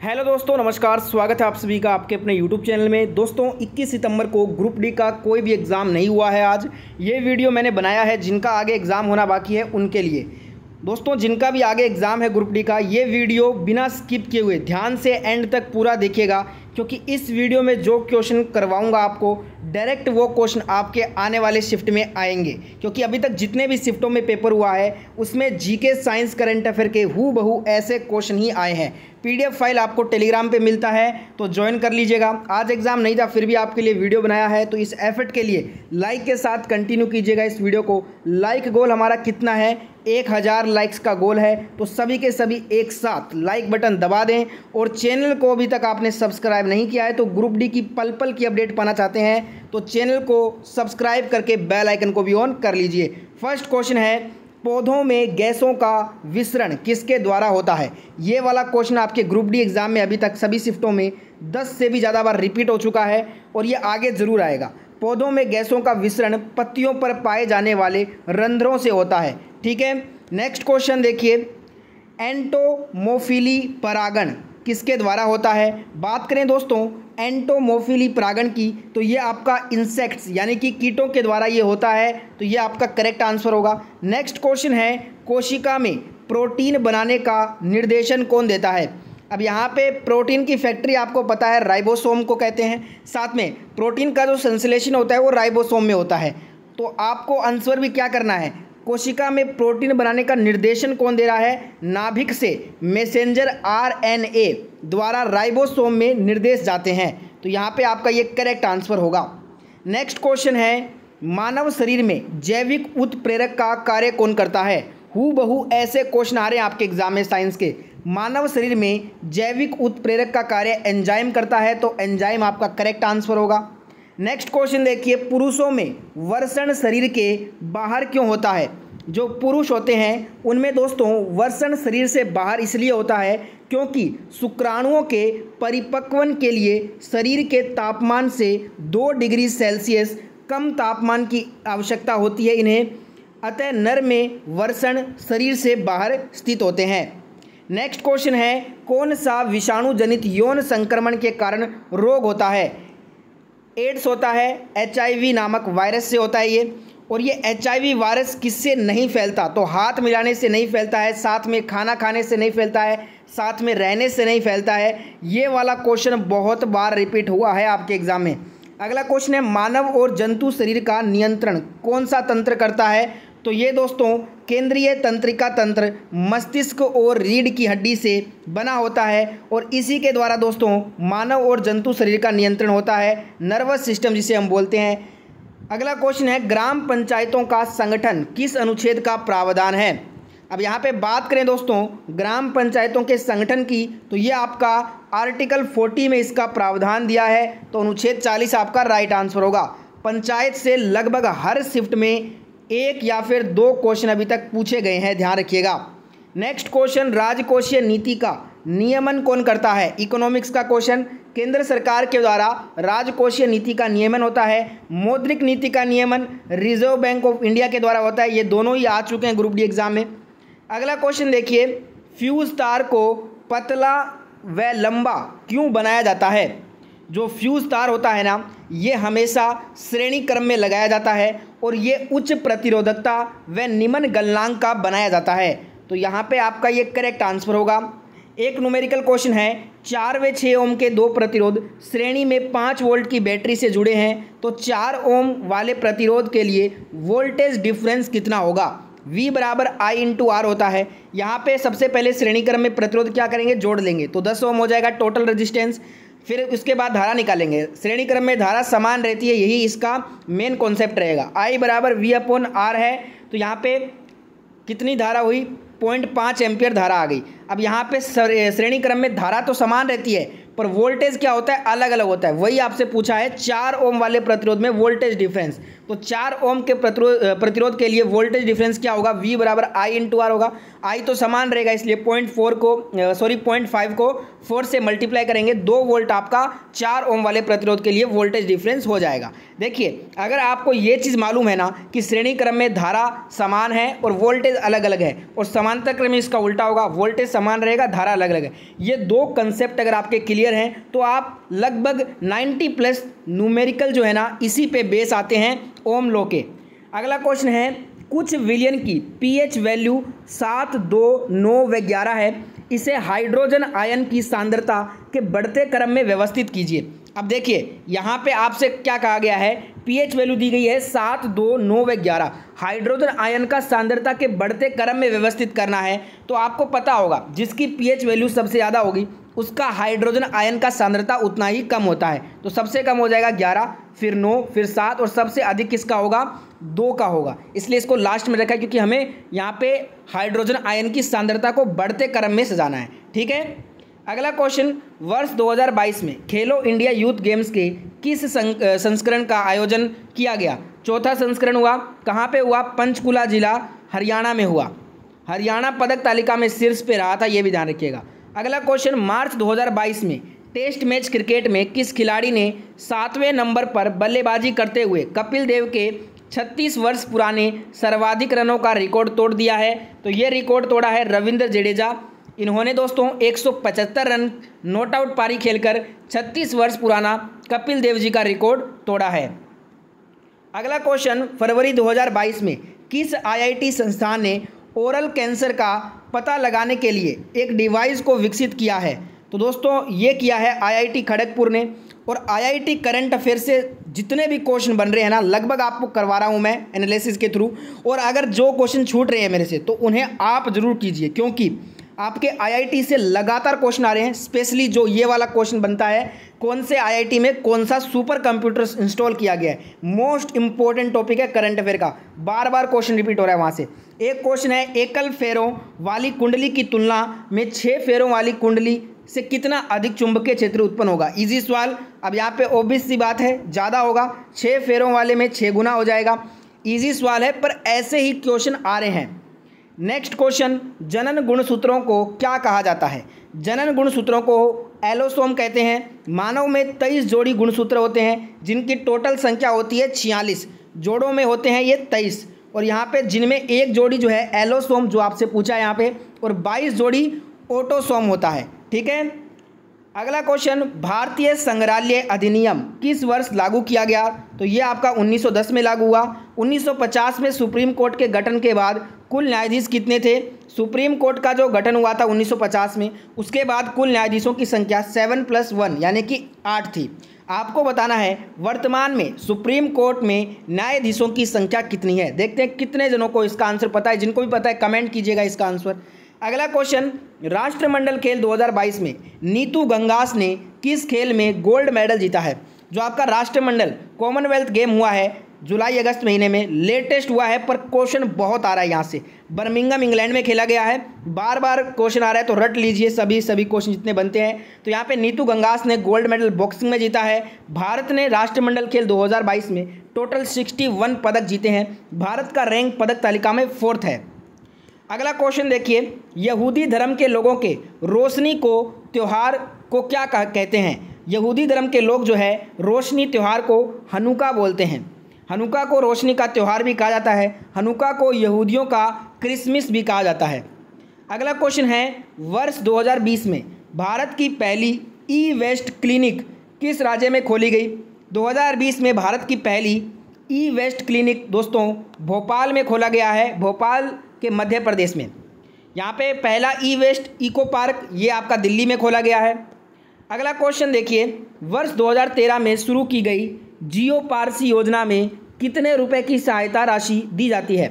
Hello दोस्तों, नमस्कार। स्वागत है आप सभी का आपके अपने YouTube चैनल में। दोस्तों 21 सितंबर को ग्रुप डी का कोई भी एग्ज़ाम नहीं हुआ है। आज ये वीडियो मैंने बनाया है जिनका आगे एग्ज़ाम होना बाकी है उनके लिए। दोस्तों जिनका भी आगे एग्ज़ाम है ग्रुप डी का, ये वीडियो बिना स्किप किए हुए ध्यान से एंड तक पूरा देखिएगा, क्योंकि इस वीडियो में जो क्वेश्चन करवाऊंगा आपको डायरेक्ट वो क्वेश्चन आपके आने वाले शिफ्ट में आएंगे। क्योंकि अभी तक जितने भी शिफ्टों में पेपर हुआ है उसमें जीके, साइंस, करंट अफेयर के हूबहू ऐसे क्वेश्चन ही आए हैं। पीडीएफ फाइल आपको टेलीग्राम पे मिलता है तो ज्वाइन कर लीजिएगा। आज एग्ज़ाम नहीं था फिर भी आपके लिए वीडियो बनाया है, तो इस एफर्ट के लिए लाइक के साथ कंटिन्यू कीजिएगा इस वीडियो को। लाइक गोल हमारा कितना है? 1000 लाइक्स का गोल है, तो सभी के सभी एक साथ लाइक बटन दबा दें। और चैनल को अभी तक आपने सब्सक्राइब नहीं किया है तो ग्रुप डी की पल पल की अपडेट पाना चाहते हैं तो चैनल को सब्सक्राइब करके बेल आइकन को भी ऑन कर लीजिए। फर्स्ट क्वेश्चन है, पौधों में गैसों का विसरण किसके द्वारा होता है? ये वाला क्वेश्चन आपके ग्रुप डी एग्जाम में अभी तक सभी शिफ्टों में 10 से भी ज़्यादा बार रिपीट हो चुका है और ये आगे ज़रूर आएगा। पौधों में गैसों का विसरण पत्तियों पर पाए जाने वाले रंध्रों से होता है। ठीक है, नेक्स्ट क्वेश्चन देखिए, एंटोमोफिली परागण किसके द्वारा होता है? बात करें दोस्तों एंटोमोफिली परागण की तो ये आपका इंसेक्ट्स यानी कि कीटों के द्वारा ये होता है, तो ये आपका करेक्ट आंसर होगा। नेक्स्ट क्वेश्चन है, कोशिका में प्रोटीन बनाने का निर्देशन कौन देता है? अब यहाँ पे प्रोटीन की फैक्ट्री आपको पता है राइबोसोम को कहते हैं। साथ में प्रोटीन का जो संश्लेषण होता है वो राइबोसोम में होता है। तो आपको आंसर भी क्या करना है, कोशिका में प्रोटीन बनाने का निर्देशन कौन दे रहा है? नाभिक से मैसेंजर आरएनए द्वारा राइबोसोम में निर्देश जाते हैं, तो यहाँ पे आपका ये करेक्ट आंसर होगा। नेक्स्ट क्वेश्चन है, मानव शरीर में जैविक उत्प्रेरक का कार्य कौन करता है? हूबहू ऐसे क्वेश्चन आ रहे हैं आपके एग्जाम में साइंस के। मानव शरीर में जैविक उत्प्रेरक का कार्य एंजाइम करता है, तो एंजाइम आपका करेक्ट आंसर होगा। नेक्स्ट क्वेश्चन देखिए, पुरुषों में वर्षण शरीर के बाहर क्यों होता है? जो पुरुष होते हैं उनमें दोस्तों वर्षण शरीर से बाहर इसलिए होता है क्योंकि शुक्राणुओं के परिपक्वन के लिए शरीर के तापमान से 2 डिग्री सेल्सियस कम तापमान की आवश्यकता होती है इन्हें, अतः नर में वर्षण शरीर से बाहर स्थित होते हैं। नेक्स्ट क्वेश्चन है, कौन सा विषाणु जनित यौन संक्रमण के कारण रोग होता है? एड्स होता है, HIV नामक वायरस से होता है ये। और ये HIV वायरस किससे नहीं फैलता? तो हाथ मिलाने से नहीं फैलता है, साथ में खाना खाने से नहीं फैलता है, साथ में रहने से नहीं फैलता है। ये वाला क्वेश्चन बहुत बार रिपीट हुआ है आपके एग्जाम में। अगला क्वेश्चन है, मानव और जंतु शरीर का नियंत्रण कौन सा तंत्र करता है? तो ये दोस्तों केंद्रीय तंत्रिका तंत्र मस्तिष्क और रीढ़ की हड्डी से बना होता है और इसी के द्वारा दोस्तों मानव और जंतु शरीर का नियंत्रण होता है, नर्वस सिस्टम जिसे हम बोलते हैं। अगला क्वेश्चन है, ग्राम पंचायतों का संगठन किस अनुच्छेद का प्रावधान है? अब यहाँ पे बात करें दोस्तों ग्राम पंचायतों के संगठन की तो ये आपका आर्टिकल 40 में इसका प्रावधान दिया है, तो अनुच्छेद 40 आपका राइट आंसर होगा। पंचायत से लगभग हर शिफ्ट में 1 या फिर 2 क्वेश्चन अभी तक पूछे गए हैं, ध्यान रखिएगा। नेक्स्ट क्वेश्चन, राजकोषीय नीति का नियमन कौन करता है? इकोनॉमिक्स का क्वेश्चन। केंद्र सरकार के द्वारा राजकोषीय नीति का नियमन होता है। मौद्रिक नीति का नियमन रिजर्व बैंक ऑफ इंडिया के द्वारा होता है। ये दोनों ही आ चुके हैं ग्रुप डी एग्जाम में। अगला क्वेश्चन देखिए, फ्यूज तार को पतला व लंबा क्यों बनाया जाता है? जो फ्यूज तार होता है ना, ये हमेशा श्रेणी क्रम में लगाया जाता है और ये उच्च प्रतिरोधकता व निम्न गलनांक का बनाया जाता है, तो यहाँ पे आपका ये करेक्ट आंसर होगा। एक न्यूमेरिकल क्वेश्चन है, 4 व 6 ओम के 2 प्रतिरोध श्रेणी में 5 वोल्ट की बैटरी से जुड़े हैं, तो 4 ओम वाले प्रतिरोध के लिए वोल्टेज डिफरेंस कितना होगा? V बराबर I इंटू R होता है। यहाँ पे सबसे पहले श्रेणी क्रम में प्रतिरोध क्या करेंगे, जोड़ लेंगे, तो 10 ओम हो जाएगा टोटल रेजिस्टेंस। फिर उसके बाद धारा निकालेंगे, श्रेणी क्रम में धारा समान रहती है, यही इसका मेन कॉन्सेप्ट रहेगा। I बराबर V अपॉन R है, तो यहाँ पे कितनी धारा हुई? 0.5 एम्पियर धारा आ गई। अब यहाँ पे श्रेणी क्रम में धारा तो समान रहती है पर वोल्टेज क्या होता है, अलग अलग होता है। वही आपसे पूछा है 4 ओम वाले प्रतिरोध में वोल्टेज डिफरेंस, तो 4 ओम के प्रतिरोध के लिए वोल्टेज डिफरेंस क्या होगा? V बराबर I इंटू R होगा। I तो समान रहेगा इसलिए 0.5 को 4 से मल्टीप्लाई करेंगे, 2 वोल्ट आपका 4 ओम वाले प्रतिरोध के लिए वोल्टेज डिफरेंस हो जाएगा। देखिए अगर आपको ये चीज़ मालूम है ना कि श्रेणी क्रम में धारा समान है और वोल्टेज अलग अलग है और समांतर क्रम में इसका उल्टा होगा, वोल्टेज समान रहेगा, धारा अलग अलग है। ये दो कंसेप्ट अगर आपके क्लियर हैं तो आप लगभग 90+ न्यूमेरिकल जो है ना इसी पे बेस आते हैं ओम लॉ के। अगला क्वेश्चन है, कुछ विलयन की pH वैल्यू 7, 2, 9 व 11 है, इसे हाइड्रोजन आयन की सांद्रता के बढ़ते क्रम में व्यवस्थित कीजिए। अब देखिए यहाँ पे आपसे क्या कहा गया है, pH वैल्यू दी गई है 7, 2, 9 व 11, हाइड्रोजन आयन का सांद्रता के बढ़ते क्रम में व्यवस्थित करना है। तो आपको पता होगा जिसकी pH वैल्यू सबसे ज़्यादा होगी उसका हाइड्रोजन आयन का सांद्रता उतना ही कम होता है। तो सबसे कम हो जाएगा 11, फिर 9, फिर 7 और सबसे अधिक किसका होगा, 2 का होगा। इसलिए इसको लास्ट में रखा है क्योंकि हमें यहाँ पे हाइड्रोजन आयन की सांद्रता को बढ़ते क्रम में सजाना है। ठीक है, अगला क्वेश्चन, वर्ष 2022 में खेलो इंडिया यूथ गेम्स के किस संस्करण का आयोजन किया गया। चौथा संस्करण हुआ, कहाँ पे हुआ, पंचकुला जिला हरियाणा में हुआ। हरियाणा पदक तालिका में शीर्ष पे रहा था, ये भी ध्यान रखिएगा। अगला क्वेश्चन, मार्च 2022 में टेस्ट मैच क्रिकेट में किस खिलाड़ी ने 7वें नंबर पर बल्लेबाजी करते हुए कपिल देव के 36 वर्ष पुराने सर्वाधिक रनों का रिकॉर्ड तोड़ दिया है। तो ये रिकॉर्ड तोड़ा है रविंद्र जडेजा। इन्होंने दोस्तों 175 रन नॉट आउट पारी खेलकर 36 वर्ष पुराना कपिल देव जी का रिकॉर्ड तोड़ा है। अगला क्वेश्चन, फरवरी 2022 में किस आईआईटी संस्थान ने ओरल कैंसर का पता लगाने के लिए एक डिवाइस को विकसित किया है। तो दोस्तों ये किया है आईआईटी खड़गपुर ने। और आईआईटी करंट अफेयर से जितने भी क्वेश्चन बन रहे हैं ना लगभग आपको करवा रहा हूँ मैं एनालिसिस के थ्रू। और अगर जो क्वेश्चन छूट रहे हैं मेरे से तो उन्हें आप ज़रूर कीजिए क्योंकि आपके आईआईटी से लगातार क्वेश्चन आ रहे हैं। स्पेशली जो ये वाला क्वेश्चन बनता है, कौन से आईआईटी में कौन सा सुपर कंप्यूटर इंस्टॉल किया गया है, मोस्ट इंपॉर्टेंट टॉपिक है करंट अफेयर का, बार बार क्वेश्चन रिपीट हो रहा है वहाँ से। एक क्वेश्चन है, एकल फेरों वाली कुंडली की तुलना में 6 फेरों वाली कुंडली से कितना अधिक चुंबकीय क्षेत्र उत्पन्न होगा। इजी सवाल। अब यहाँ पे ऑब्वियस सी बात है, ज़्यादा होगा, 6 फेरों वाले में 6 गुना हो जाएगा। इजी सवाल है पर ऐसे ही क्वेश्चन आ रहे हैं। नेक्स्ट क्वेश्चन, जनन गुणसूत्रों को क्या कहा जाता है। जनन गुणसूत्रों को एलोसोम कहते हैं। मानव में 23 जोड़ी गुणसूत्र होते हैं जिनकी टोटल संख्या होती है 46, जोड़ों में होते हैं ये 23। और यहाँ पे जिनमें एक जोड़ी जो है एलोसोम जो आपसे पूछा है यहाँ पे, और 22 जोड़ी ऑटोसोम होता है। ठीक है, अगला क्वेश्चन, भारतीय संग्रहालय अधिनियम किस वर्ष लागू किया गया। तो ये आपका 1910 में लागू हुआ। 1950 में सुप्रीम कोर्ट के गठन के बाद कुल न्यायाधीश कितने थे। सुप्रीम कोर्ट का जो गठन हुआ था 1950 में, उसके बाद कुल न्यायाधीशों की संख्या 7+1 यानी कि 8 थी। आपको बताना है वर्तमान में सुप्रीम कोर्ट में न्यायाधीशों की संख्या कितनी है। देखते हैं कितने जनों को इसका आंसर पता है। जिनको भी पता है कमेंट कीजिएगा इसका आंसर। अगला क्वेश्चन, राष्ट्रमंडल खेल 2022 में नीतू गंगास ने किस खेल में गोल्ड मेडल जीता है। जो आपका राष्ट्रमंडल कॉमनवेल्थ गेम हुआ है जुलाई अगस्त महीने में, लेटेस्ट हुआ है पर क्वेश्चन बहुत आ रहा है यहाँ से। बर्मिंघम इंग्लैंड में खेला गया है, बार बार क्वेश्चन आ रहा है तो रट लीजिए सभी क्वेश्चन जितने बनते हैं। तो यहाँ पे नीतू गंगास ने गोल्ड मेडल बॉक्सिंग में जीता है। भारत ने राष्ट्रमंडल खेल 2022 में टोटल 61 पदक जीते हैं। भारत का रैंक पदक तालिका में 4th है। अगला क्वेश्चन देखिए, यहूदी धर्म के लोगों के रोशनी को त्यौहार को क्या कहते हैं। यहूदी धर्म के लोग जो है रोशनी त्यौहार को हनुका बोलते हैं। हनुका को रोशनी का त्यौहार भी कहा जाता है। हनुका को यहूदियों का क्रिसमस भी कहा जाता है। अगला क्वेश्चन है, वर्ष 2020 में भारत की पहली ई वेस्ट क्लिनिक किस राज्य में खोली गई। 2020 में भारत की पहली ई वेस्ट क्लिनिक दोस्तों भोपाल में खोला गया है, भोपाल के मध्य प्रदेश में। यहाँ पे पहला ई वेस्ट इको पार्क ये आपका दिल्ली में खोला गया है। अगला क्वेश्चन देखिए, वर्ष 2013 में शुरू की गई जियो पारसी योजना में कितने रुपए की सहायता राशि दी जाती है।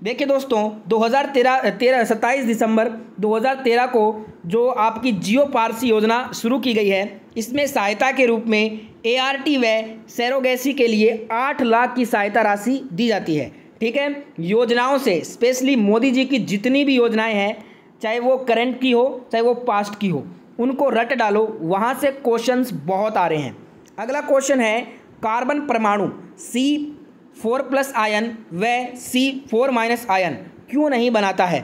देखिए दोस्तों 27 दिसंबर 2013 को जो आपकी जियो पारसी योजना शुरू की गई है, इसमें सहायता के रूप में ART व सरोगेसी के लिए 8 लाख की सहायता राशि दी जाती है। ठीक है, योजनाओं से स्पेशली मोदी जी की जितनी भी योजनाएं हैं, चाहे वो करंट की हो चाहे वो पास्ट की हो, उनको रट डालो, वहाँ से क्वेश्चंस बहुत आ रहे हैं। अगला क्वेश्चन है, कार्बन परमाणु C4+ आयन व C4- आयन क्यों नहीं बनाता है।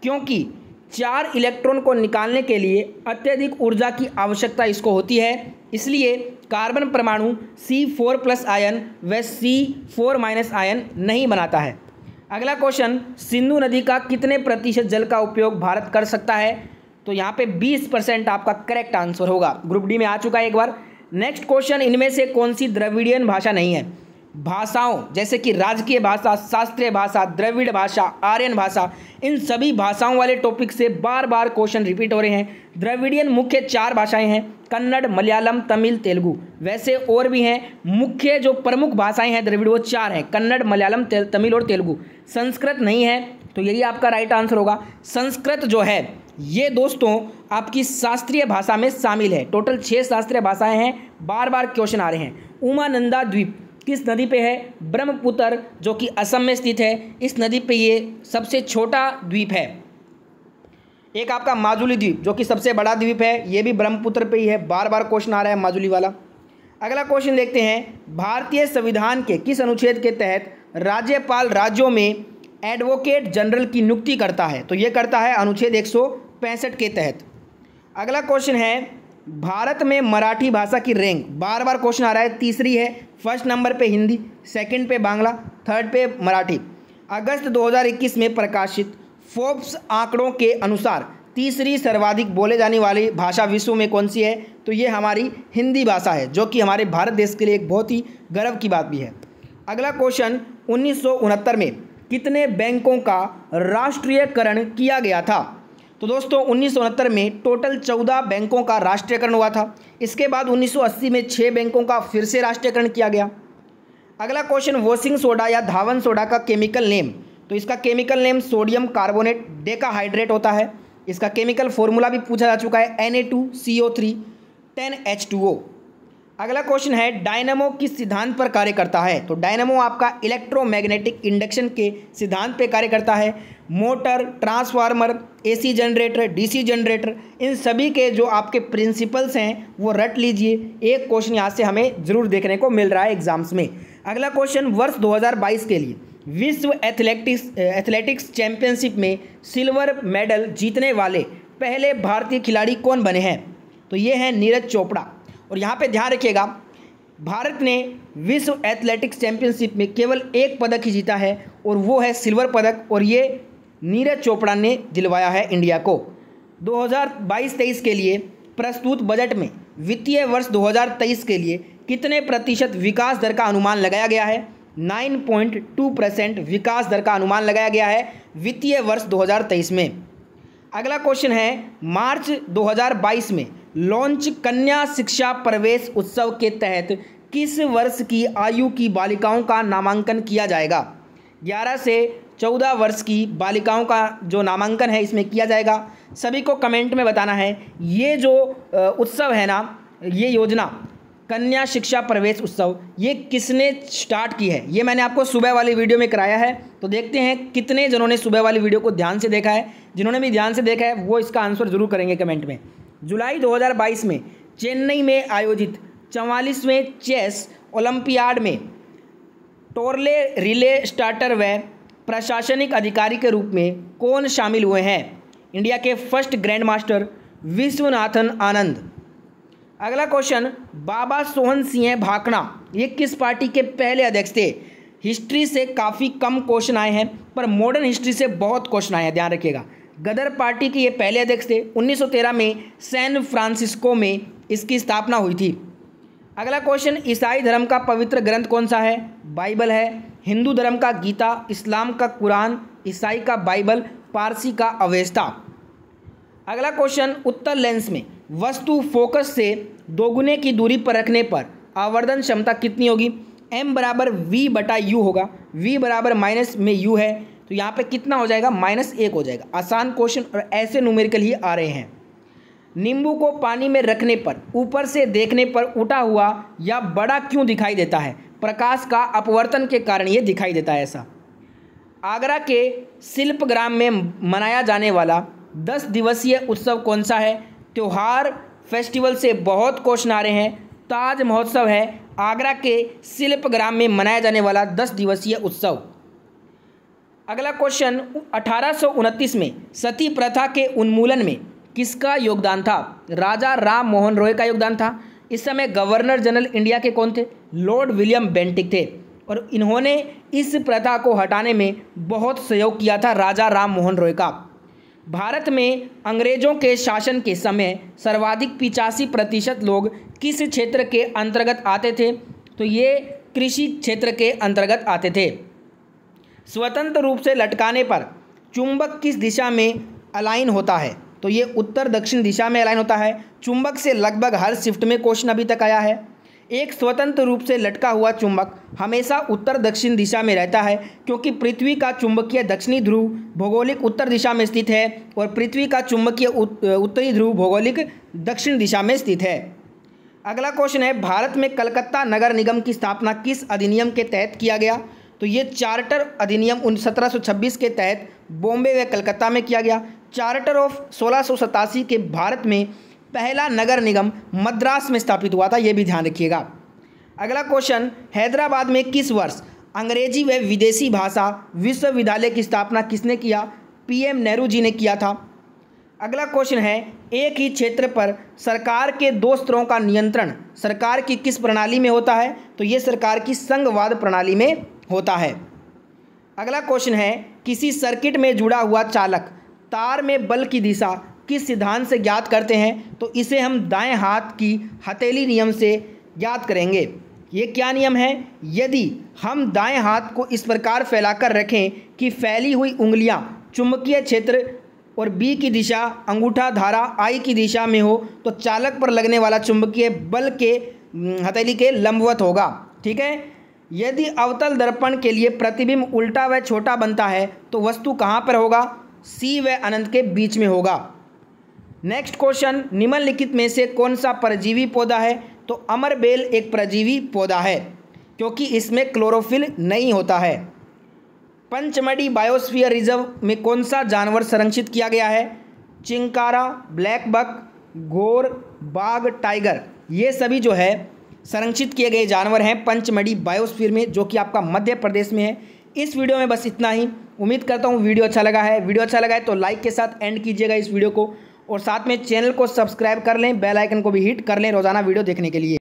क्योंकि 4 इलेक्ट्रॉन को निकालने के लिए अत्यधिक ऊर्जा की आवश्यकता इसको होती है, इसलिए कार्बन परमाणु C4+ आयन व C4- आयन नहीं बनाता है। अगला क्वेश्चन, सिंधु नदी का कितने प्रतिशत जल का उपयोग भारत कर सकता है। तो यहाँ पे 20% आपका करेक्ट आंसर होगा। ग्रुप डी में आ चुका है एक बार। नेक्स्ट क्वेश्चन, इनमें से कौन सी द्रविड़ियन भाषा नहीं है? भाषाओं जैसे कि राजकीय भाषा, शास्त्रीय भाषा, द्रविड़ भाषा, आर्यन भाषा, इन सभी भाषाओं वाले टॉपिक से बार बार क्वेश्चन रिपीट हो रहे हैं। द्रविड़ियन मुख्य 4 भाषाएं हैं, कन्नड़, मलयालम, तमिल, तेलुगु। वैसे और भी हैं, मुख्य जो प्रमुख भाषाएं हैं द्रविड़ वो 4 हैं, कन्नड़, मलयालम, तमिल और तेलुगु। संस्कृत नहीं है, तो यही आपका राइट आंसर होगा। संस्कृत जो है ये दोस्तों आपकी शास्त्रीय भाषा में शामिल है। टोटल 6 शास्त्रीय भाषाएं हैं, बार बार क्वेश्चन आ रहे हैं। उमानंदा द्वीप किस नदी पे है? ब्रह्मपुत्र, जो कि असम में स्थित है। इस नदी पे ये सबसे छोटा द्वीप है। एक आपका माजुली द्वीप जो कि सबसे बड़ा द्वीप है, ये भी ब्रह्मपुत्र पे ही है। बार बार क्वेश्चन आ रहा है माजुली वाला। अगला क्वेश्चन देखते हैं, भारतीय संविधान के किस अनुच्छेद के तहत राज्यपाल राज्यों में एडवोकेट जनरल की नियुक्ति करता है? तो ये करता है अनुच्छेद 165 के तहत। अगला क्वेश्चन है, भारत में मराठी भाषा की रैंक, बार बार क्वेश्चन आ रहा है, तीसरी है। फर्स्ट नंबर पे हिंदी, सेकंड पे बांग्ला, थर्ड पे मराठी। अगस्त 2021 में प्रकाशित फोर्ब्स आंकड़ों के अनुसार तीसरी सर्वाधिक बोले जाने वाली भाषा विश्व में कौन सी है? तो ये हमारी हिंदी भाषा है, जो कि हमारे भारत देश के लिए एक बहुत ही गर्व की बात भी है। अगला क्वेश्चन, 1969 में कितने बैंकों का राष्ट्रीयकरण किया गया था? तो दोस्तों 1969 में टोटल 14 बैंकों का राष्ट्रीयकरण हुआ था। इसके बाद 1980 में 6 बैंकों का फिर से राष्ट्रीयकरण किया गया। अगला क्वेश्चन, वॉशिंग सोडा या धावन सोडा का केमिकल नेम? तो इसका chemical name sodium carbonate decahydrate होता है। इसका केमिकल फॉर्मूला भी पूछा जा चुका है, Na2CO3 10H2O। अगला क्वेश्चन है, डायनामो किस सिद्धांत पर कार्य करता है? तो डायनामो आपका इलेक्ट्रोमैग्नेटिक इंडक्शन के सिद्धांत पर कार्य करता है। Motor, transformer, AC generator, DC generator, इन सभी के जो आपके प्रिंसिपल्स हैं वो रट लीजिए। एक क्वेश्चन यहाँ से हमें जरूर देखने को मिल रहा है एग्जाम्स में। अगला क्वेश्चन, वर्ष 2022 के लिए विश्व एथलेटिक्स चैंपियनशिप में सिल्वर मेडल जीतने वाले पहले भारतीय खिलाड़ी कौन बने हैं? तो ये हैं नीरज चोपड़ा। और यहाँ पे ध्यान रखिएगा, भारत ने विश्व एथलेटिक्स चैंपियनशिप में केवल एक पदक ही जीता है और वो है सिल्वर पदक, और ये नीरज चोपड़ा ने दिलवाया है इंडिया को। 2022-23 के लिए प्रस्तुत बजट में वित्तीय वर्ष 2023 के लिए कितने प्रतिशत विकास दर का अनुमान लगाया गया है? 9.2% विकास दर का अनुमान लगाया गया है वित्तीय वर्ष 2023 में। अगला क्वेश्चन है, मार्च 2022 में लॉन्च कन्या शिक्षा प्रवेश उत्सव के तहत किस वर्ष की आयु की बालिकाओं का नामांकन किया जाएगा? 11 से 14 वर्ष की बालिकाओं का जो नामांकन है इसमें किया जाएगा। सभी को कमेंट में बताना है ये जो उत्सव है ना, ये योजना कन्या शिक्षा प्रवेश उत्सव, ये किसने स्टार्ट की है? ये मैंने आपको सुबह वाली वीडियो में कराया है, तो देखते हैं कितने जनों ने सुबह वाली वीडियो को ध्यान से देखा है। जिन्होंने भी ध्यान से देखा है वो इसका आंसर जरूर करेंगे कमेंट में। जुलाई 2022 में चेन्नई में आयोजित 44वें चेस ओलंपियाड में टोरले रिले स्टार्टर व प्रशासनिक अधिकारी के रूप में कौन शामिल हुए हैं? इंडिया के first grand master Viswanathan Anand. अगला क्वेश्चन, बाबा सोहन सिंह भाकना ये किस पार्टी के पहले अध्यक्ष थे? हिस्ट्री से काफ़ी कम क्वेश्चन आए हैं, पर मॉडर्न हिस्ट्री से बहुत क्वेश्चन आए हैं, ध्यान रखिएगा। गदर पार्टी के ये पहले अध्यक्ष थे। 1913 में सैन फ्रांसिस्को में इसकी स्थापना हुई थी। अगला क्वेश्चन, ईसाई धर्म का पवित्र ग्रंथ कौन सा है? बाइबल है। हिंदू धर्म का गीता, इस्लाम का कुरान, ईसाई का बाइबल, पारसी का अवेस्ता। अगला क्वेश्चन, उत्तर लेंस में वस्तु फोकस से दोगुने की दूरी पर रखने पर आवर्धन क्षमता कितनी होगी? m बराबर v/u होगा। v बराबर माइनस में u है, तो यहाँ पे कितना हो जाएगा? -1 हो जाएगा। आसान क्वेश्चन और ऐसे न्यूमेरिकल ही आ रहे हैं। नींबू को पानी में रखने पर ऊपर से देखने पर उठा हुआ या बड़ा क्यों दिखाई देता है? प्रकाश का अपवर्तन के कारण ये दिखाई देता है ऐसा। आगरा के शिल्पग्राम में मनाया जाने वाला 10 दिवसीय उत्सव कौन सा है? त्योहार फेस्टिवल से बहुत क्वेश्चन आ रहे हैं। ताज महोत्सव है आगरा के शिल्पग्राम में मनाया जाने वाला 10 दिवसीय उत्सव। अगला क्वेश्चन, 1829 में सती प्रथा के उन्मूलन में किसका योगदान था? राजा राम मोहन रॉय का योगदान था। इस समय गवर्नर जनरल इंडिया के कौन थे? लॉर्ड विलियम बेंटिक थे, और इन्होंने इस प्रथा को हटाने में बहुत सहयोग किया था राजा राम मोहन रॉय का। भारत में अंग्रेजों के शासन के समय सर्वाधिक 85% लोग किस क्षेत्र के अंतर्गत आते थे? तो ये कृषि क्षेत्र के अंतर्गत आते थे। स्वतंत्र रूप से लटकाने पर चुंबक किस दिशा में अलाइन होता है? तो ये उत्तर दक्षिण दिशा में अलाइन होता है। चुंबक से लगभग हर शिफ्ट में क्वेश्चन अभी तक आया है। एक स्वतंत्र रूप से लटका हुआ चुंबक हमेशा उत्तर दक्षिण दिशा में रहता है, क्योंकि पृथ्वी का चुंबकीय दक्षिणी ध्रुव भौगोलिक उत्तर दिशा में स्थित है और पृथ्वी का चुंबकीय उत्तरी ध्रुव भौगोलिक दक्षिण दिशा में स्थित है। अगला क्वेश्चन है, भारत में कलकत्ता नगर निगम की स्थापना किस अधिनियम के तहत किया गया? तो ये चार्टर अधिनियम 1726 के तहत बॉम्बे व कलकत्ता में किया गया। चार्टर ऑफ 1687 के भारत में पहला नगर निगम मद्रास में स्थापित हुआ था, यह भी ध्यान रखिएगा। अगला क्वेश्चन, हैदराबाद में किस वर्ष अंग्रेजी व विदेशी भाषा विश्वविद्यालय की स्थापना किसने किया? पीएम नेहरू जी ने किया था। अगला क्वेश्चन है, एक ही क्षेत्र पर सरकार के 2 स्तरों का नियंत्रण सरकार की किस प्रणाली में होता है? तो ये सरकार की संघवाद प्रणाली में होता है। अगला क्वेश्चन है, किसी सर्किट में जुड़ा हुआ चालक तार में बल की दिशा किस सिद्धांत से ज्ञात करते हैं? तो इसे हम दाएं हाथ की हथेली नियम से ज्ञात करेंगे। ये क्या नियम है? यदि हम दाएं हाथ को इस प्रकार फैलाकर रखें कि फैली हुई उंगलियां चुंबकीय क्षेत्र और बी की दिशा अंगूठा धारा आई की दिशा में हो, तो चालक पर लगने वाला चुंबकीय बल के हथेली के लंबवत होगा। ठीक है। यदि अवतल दर्पण के लिए प्रतिबिंब उल्टा व छोटा बनता है तो वस्तु कहाँ पर होगा? सी व अनंत के बीच में होगा। नेक्स्ट क्वेश्चन, निम्नलिखित में से कौन सा परजीवी पौधा है? तो अमरबेल एक परजीवी पौधा है, क्योंकि इसमें क्लोरोफिल नहीं होता है। पंचमढ़ी बायोस्फीयर रिजर्व में कौन सा जानवर संरक्षित किया गया है? चिंकारा, ब्लैक बक, घोर, बाघ, टाइगर, ये सभी जो है संरक्षित किए गए जानवर हैं पंचमढ़ी बायोस्फीयर में, जो कि आपका मध्य प्रदेश में है। इस वीडियो में बस इतना ही। उम्मीद करता हूँ वीडियो अच्छा लगा है। वीडियो अच्छा लगा है तो लाइक के साथ एंड कीजिएगा इस वीडियो को, और साथ में चैनल को सब्सक्राइब कर लें, बेल आइकन को भी हिट कर लें रोजाना वीडियो देखने के लिए।